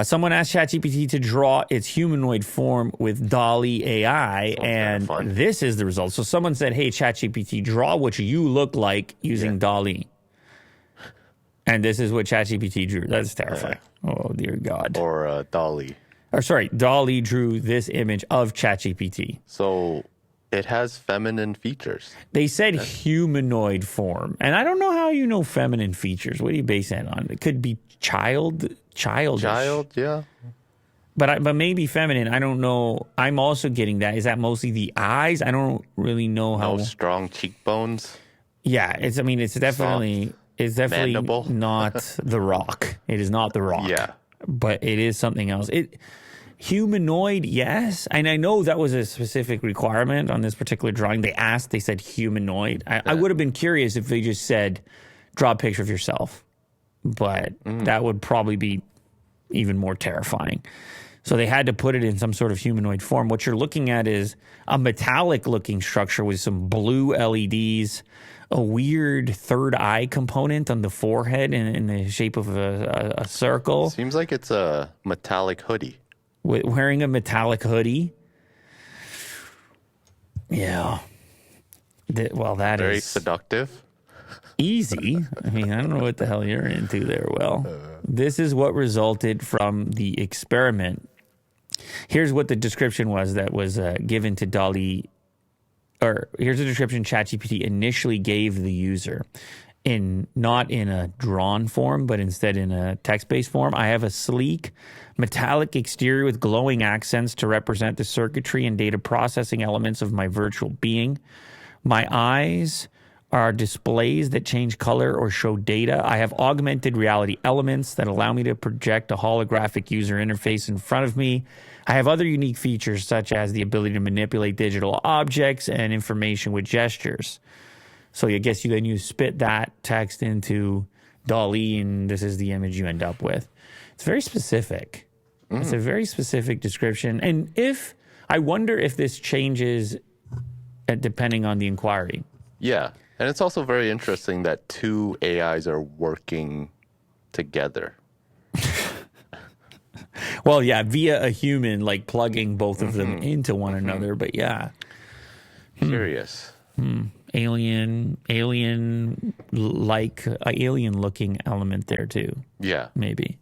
Someone asked ChatGPT to draw its humanoid form with DALL-E AI, and this is the result. So someone said, hey, ChatGPT, draw what you look like using DALL-E. And this is what ChatGPT drew. That's terrifying. Oh, dear God. Or DALL-E. Or sorry, DALL-E drew this image of ChatGPT. So it has feminine features. They said humanoid form. And I don't know how you know feminine features. What do you base that on? It could be childish. Child, yeah. But maybe feminine. I don't know. I'm also getting that. Is that mostly the eyes? I don't really know how. No strong cheekbones. Yeah, it's definitely Mandible. not The Rock. It is not The Rock. Yeah. But it is something else. Humanoid, yes. And I know that was a specific requirement on this particular drawing. They said humanoid. I would have been curious if they just said, draw a picture of yourself. But that would probably be even more terrifying. So they had to put it in some sort of humanoid form. What you're looking at is a metallic-looking structure with some blue LEDs, a weird third eye component on the forehead in the shape of a circle. Seems like it's a metallic hoodie. Wearing a metallic hoodie. Yeah. That Very is seductive. easy. I mean, I don't know what the hell you're into there, Will. This is what resulted from the experiment. Here's what the description was that was given to DALL-E. Or here's the description ChatGPT initially gave the user. Not in a drawn form, but instead in a text-based form. I have a sleek, metallic exterior with glowing accents to represent the circuitry and data processing elements of my virtual being. My eyes are displays that change color or show data. I have augmented reality elements that allow me to project a holographic user interface in front of me. I have other unique features such as the ability to manipulate digital objects and information with gestures. So I guess you spit that text into DALL-E, and this is the image you end up with. It's very specific. It's a very specific description. And I wonder if this changes depending on the inquiry. Yeah. And it's also very interesting that two AIs are working together. Well, yeah, via a human, like plugging both of them into one another. But yeah. Curious. Alien-looking element there too. Yeah. Maybe.